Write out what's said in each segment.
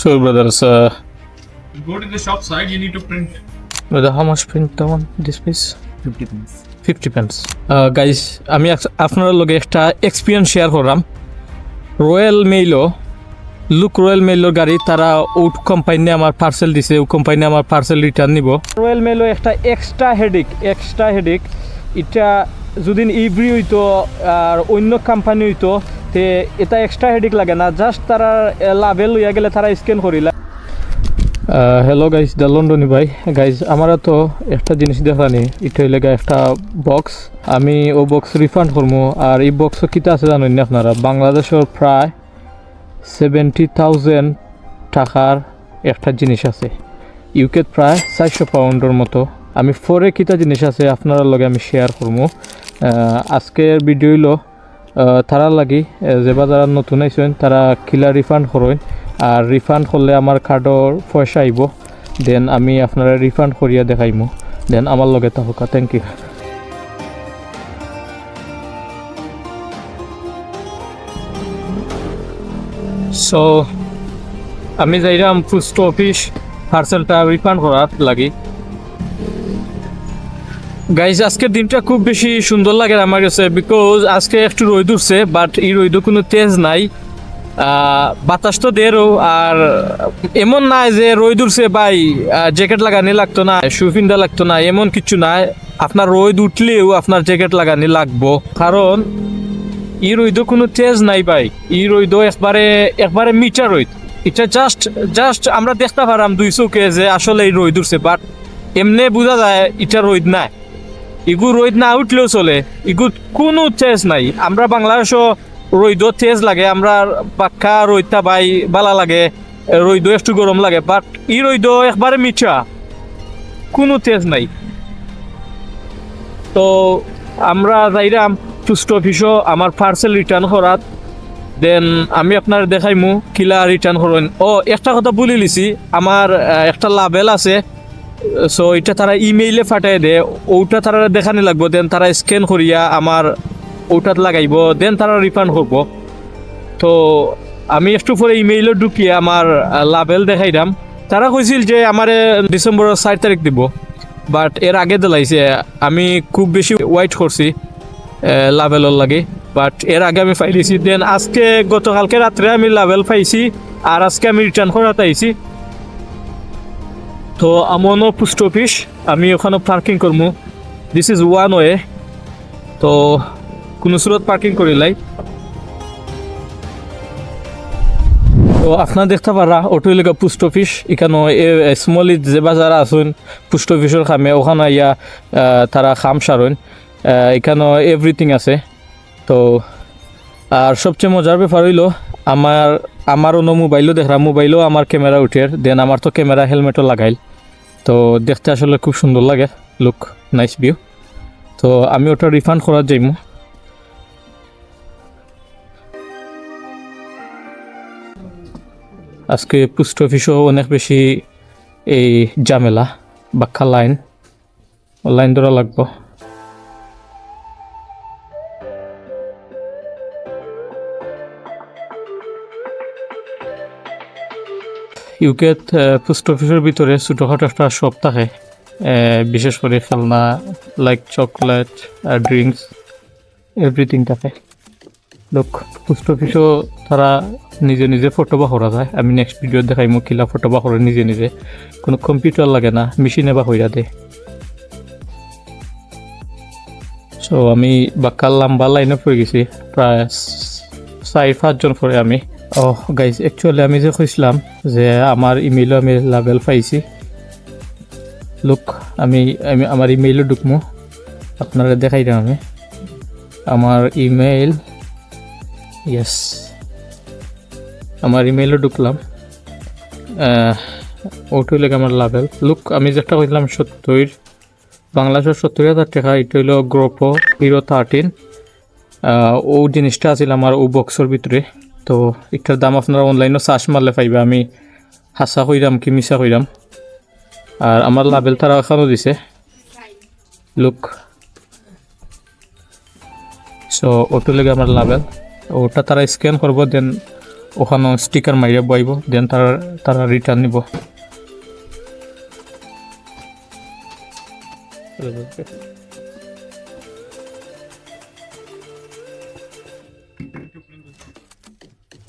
So, brothers, Go to the shop side, you need to print. brother, how much print on this piece? 50 pence. 50 pence. Guys, আমি আপনার লগে একটা experience share করলাম। Royal মেইলও look royal মেইলর গাড়ি তারা ওট company আমার parcel দিছে, ও company আমার পার্সেল রিটার্ন নিব। রয়্যাল মেইলও একটা এক্সট্রা হেডিক এটা যদি ইভরি হইতো আর অন্য কোম্পানি হইতো তে এটা এক্সট্রা হেডিক লাগে না, জাস্ট তারা লাভেল লইয়া গেলে তারা স্ক্যান করিলা। হ্যালো গাইজ, দ্য লন্ডনী ভাই। গাইজ আমারা তো একটা জিনিস দেখানি, এটা হইলে একটা বক্স, আমি ও বক্স রিফান্ড করবো। আর এই বক্সও কিতা আছে জানেন না আপনারা, বাংলাদেশের প্রায় 70,000 টাকার একটা জিনিস আছে, ইউকে প্রায় 400 পাউন্ডের মতো। আমি ফরে কিতা জিনিস আছে আপনার লগে আমি শেয়ার করবো। আজকের ভিডিও হইল তারা লাগি যে যারা নতুন আইসেন তারা কিলা রিফান্ড করেন, আর রিফান্ড করলে আমার কার্ডর পয়সা আইব, দেন আমি আপনারা রিফান্ড করিয়া দেখাইমু, দেন আমার লগে থাকা। Thank you. সো আমি যাইলাম পোস্ট অফিস পার্সেলটা রিফান্ড করার লাগি। গাইজ আজকের দিনটা খুব বেশি সুন্দর লাগে আমার কাছে, বিকজ আজকে একটু রোদ উঠছে, বাট এই রোদও কোনো তেজ নাই, বাতাস তো দেরও। আর এমন নাই যে রোদ উঠছে ভাই জ্যাকেট লাগানি লাগতো না, শু পিন্দা লাগতো না, এমন কিছু নাই। আপনার রোদ উঠলেও আপনার জ্যাকেট লাগানি লাগবো, কারণ এই রোদও কোনো তেজ নাই ভাই। এই রোদও একবারে মিঠা রোদ। এটা জাস্ট আমরা দেখতে পারাম দুই চোখে যে আসলে এই রোদ উঠছে, বাট এমনি বোঝা যায় এটা রোদ নাই। ইগু রোদ না উঠলেও চলে, ইগু কোনো তেজ নাই। আমরা বাংলাদেশও রোদও তেজ লাগে, আমরা পাক্কা রোদটা ভাই বালা লাগে, রোদও একটু গরম লাগে, বাট ই রোদও একবারে মিঠা, কোনো তেজ নাই। তো আমরা যাইরাম পোস্ট অফিসও আমার পার্সেল রিটার্ন করাত, দেন আমি আপনার দেখাইমু কিলা রিটার্ন করেন। ও একটা কথা বলে লিছি, আমার একটা লাবেল আছে, সো এটা তারা ইমেইলে পাঠাই দেয়, ওটা তারা দেখানি লাগবো, দেন তারা স্ক্যান করিয়া আমার ওটাত লাগাইব, দেন তারা রিফান্ড করব। তো আমি একটু পরে ইমেইলে ঢুকিয়ে আমার লাবেল দেখাইলাম। তারা কইছিল যে আমার ডিসেম্বরের 4 তারিখ দিব, বাট এর আগে দিলাইছে। আমি খুব বেশি ওয়েট করছি লাবেলের লাগে, বাট এর আগে আমি পাইছি। দেন আজকে গতকালকে রাত্রে আমি লাবেল পাইছি, আর আজকে আমি রিটার্ন করাতে আইছি। তো আমনও পোস্ট অফিস, আমি ওখানে পার্কিং করবো। দিস ইজ ওয়ান ওয়ে, তো কোনো সুরত পার্কিং করিলাই। তো আপনার দেখতে পারা ওটো এলাকা পোস্ট অফিস, এখানে স্মল যে বাজার আসুন পোস্ট অফিসের খামে, ওখানে ইয়া তারা খাম সারুন, এখানে এভরিথিং আছে। তো আর সবচেয়ে মজার ব্যাপার হইল আমার অন্য মোবাইলও দেখলাম, মোবাইলও আমার ক্যামেরা উঠের, দেন আমার তো ক্যামেরা হেলমেটও লাগাইল। তো দেখতে আসলে খুব সুন্দর লাগে, লুক নাইস ভিউ। তো আমি ওটা রিফান্ড করার যাইমু। আজকে পোস্ট অফিসও অনেক বেশি এই ঝামেলা, বাক্কা লাইন ধরা লাগবো। ইউকেত পোস্ট অফিসের ভিতরে ছোটোখাটো একটা শপ থাকে, বিশেষ করে খেলনা লাইক চকলেট ড্রিঙ্কস এভরিথিং থাকে। লোক পোস্ট অফিসও তারা নিজে ফটো বা করা যায়। আমি নেক্সট ভিডিও দেখাইমু কিলা ফটো বা করে নিজে, কোনো কম্পিউটার লাগে না, মেশিনে বা হইয়া দে। সো আমি বাক্কার লম্বা লাইনে পড়ে গেছি, প্রায় 4-5 জন পরে আমি। ও গাইজ, অ্যাকচুয়ালি আমি যে কইছিলাম যে আমার ইমেইলও আমি লাবেল পাইছি। লুক আমি আমার ইমেইলও ঢুকমু, আপনারা দেখাই দিলাম আমি আমার ইমেইল। ইয়েস, আমার ইমেইলও ঢুকলাম, ওটা হইলে আমার লাবেল। লুক আমি যেটা কইলাম 70 বাংলাদেশের 70,000 টাকা, এটা হইল গ্রোপো Hero 13। ও জিনিসটা আছিল আমার ও বক্সের ভিতরে। তো এটার দাম আপনারা অনলাইনে সার্চ মারলে পাইবে, আমি হাসা কইরাম কি মিশা কইরাম। আর আমার লাবেল তারা এখানেও দিছে, লুক। সো ওটা লেগে আমার লাবেল, ওটা তারা স্ক্যান করবো, দেন ওখানে স্টিকার মাইরে বইব দেন তারা রিটার্ন নিব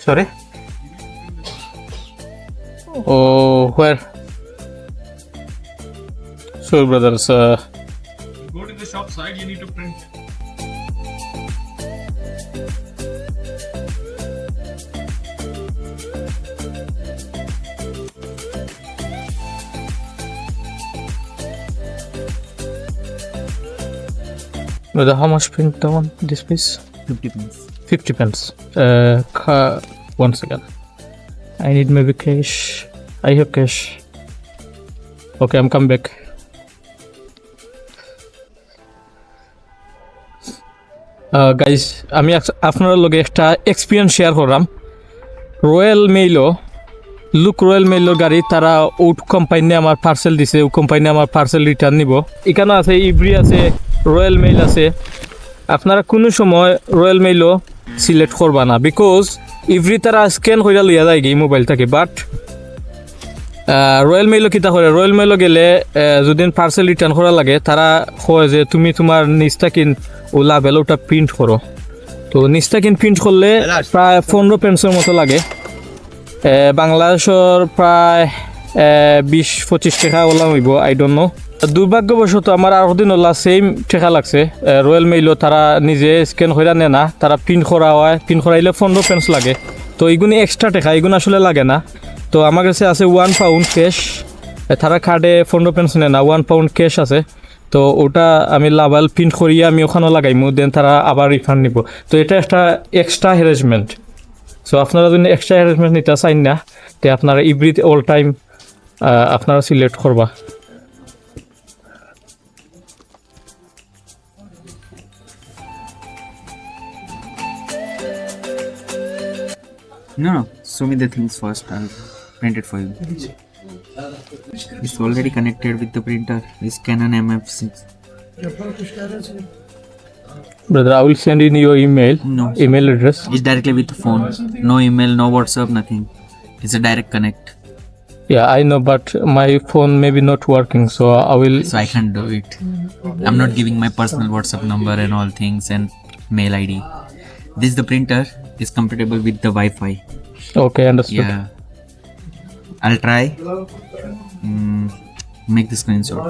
Sorry? Oh, where? So, brothers, Go to the shop side, you need to print. brother, how much print the one? This piece? 50 pence. 50 pence. One second. I need maybe cash. I have cash. Okay, I'm come back. Guys আমি আপনার লগে একটা experience share করলাম royal মেইলও look royal মেইলর গাড়ি তারা would company আমার parcel দিছে ও company আমার পার্সেল রিটার্ন নিব এখানে আছে ইব্রি আছে রয়্যাল মেইল আছে আপনারা কোনো সময় রয়্যাল মেইলও সিলেক্ট করবা না বিকজ ইভরি তারা স্ক্যান করে লইয়া যায় কি মোবাইল থেকে বাট রয়্যাল মেইলও কিতা করে রয়্যাল মেইলও গেলে যদি পার্সেল রিটার্ন করা লাগে তারা কয় যে তুমি তোমার নিচটা কিন ও লাভেল ওটা প্রিন্ট করো তো নিচটা কিন প্রিন্ট করলে প্রায় 15 পেন্সের মতো লাগে বাংলাদেশের প্রায় 20-25 টাকা ওলা হইব আই ডোন্ট নো দুর্ভাগ্যবশত আমার আরো দিন ওলা সেম টাকা লাগছে রয়্যাল মেইলও তারা নিজে স্ক্যান করে নেয় না তারা প্রিন্ট করা হয় প্রিন্ট করাইলে 15 পেন্স লাগে তো এইগুলি এক্সট্রা টাকা এইগুলো আসলে লাগে না তো আমার কাছে আছে 1 পাউন্ড ক্যাশ তারা কার্ডে 15 পেন্স নেয় না 1 পাউন্ড ক্যাশ আছে তো ওটা আমি লাভাল প্রিন্ট করিয়ে আমি ওখানেও লাগাইমু দেন তারা আবার রিফান্ড নিব তো এটা একটা এক্সট্রা হ্যারাসমেন্ট সো আপনারা যদি এক্সট্রা হ্যারাসমেন্ট নিতে চান না তো আপনারা এভরি অল টাইম আপনারা সিলেক্ট করবা No, show me the things first. I'll print it for you. It's already connected with the printer. It's Canon MF6. brother I will send in your email No. email address It's directly with the phone. No email, no WhatsApp, nothing. It's a direct connect. yeah I know but my phone maybe not working so I will So I can't do it. I'm not giving my personal WhatsApp number and all things and mail ID. This the printer is compatible with the Wi-Fi. okay understood Yeah. I'll try. Make the screenshot.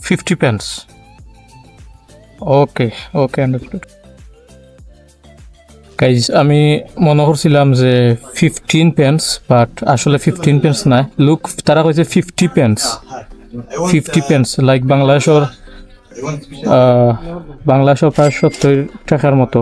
$50 pence okay understood guys আমি মনে করছিলাম যে 15 pens but আসলে 15 pens না look তারা কইছে 50 pens 50 pens like বাংলাদেশের প্রায় 70 টাকার মতো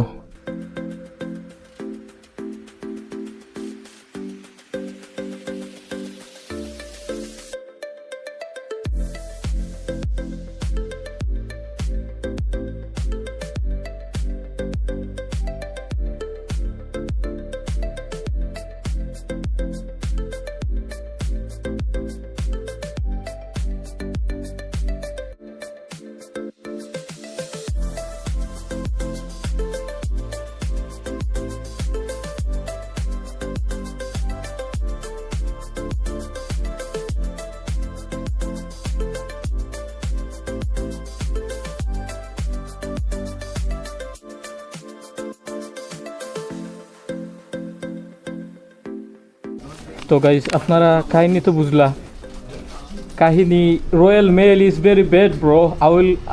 তো গাইজ আপনারা কাহিনী তো বুঝলা কাহিনী Royal Mail is very bad bro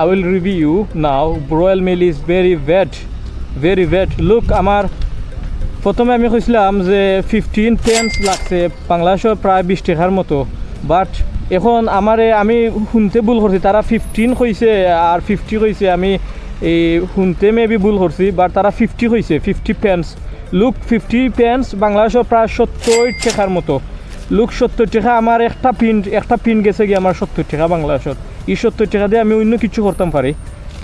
I will review now Royal Mail is very bad look আমার প্রথমে আমি কইছিলাম যে 15 পেন্স লাগছে বাংলাদেশের প্রায় 20 টাকার মতো বাট এখন আমি শুনতে ভুল করছি তারা 15 কইছে আর 50 কইছে আমি এই শুনতে মেবি ভুল করছি বাট তারা 50 কইছে 50 পেন্স লুক 50 পেন্স বাংলাদেশের প্রায় 70 টাকার মতো লুক 70 টাকা আমার একটা প্রিন্ট গেছে গিয়ে আমার 70 টাকা বাংলাদেশের এই 70 টাকা দিয়ে আমি অন্য কিছু করতাম পারি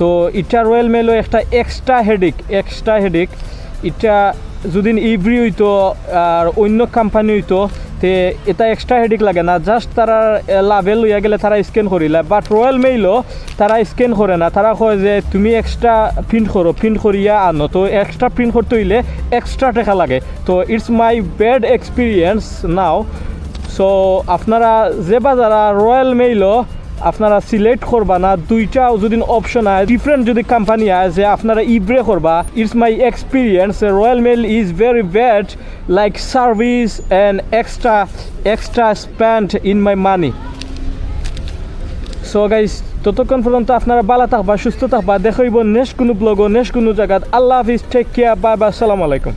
তো এটা রয়্যাল মেলও একটা এক্সট্রা হেডেক এটা যদি ইভরি হইতো আর অন্য কোম্পানি হইতো তে এটা এক্সট্রা হেডিক লাগে না, জাস্ট তারা লাভে লইয়া গেলে তারা স্ক্যান করিলা। বাট রয়্যাল মেইলও তারা স্ক্যান করে না, তারা কয় যে তুমি এক্সট্রা প্রিন্ট করো, প্রিন্ট করিয়া আনো। তো এক্সট্রা প্রিন্ট করতে হইলে এক্সট্রা টাকা লাগে। তো it's my bad experience now. So আপনারা যে বাজারা রয়্যাল মেইলও আপনারা সিলেক্ট করবা না, দুইটা যদি অপশন আয় ডিফারেন্ট যদি কোম্পানি আয় যে আপনারা ইব্রে করবা, it's my experience royal mail is very bad, like service and extra spend in my money. So guys, ততক্ষণ পর্যন্ত আপনারা ভালো থাকবা, সুস্থ থাকবা, দেখাইব নেক্সট কোনো ব্লগ, নেক্সট কোনো জায়গাত। আল্লাহ হাফিজ, টেক কেয়ার, বাই বাই, আসসালামু আলাইকুম।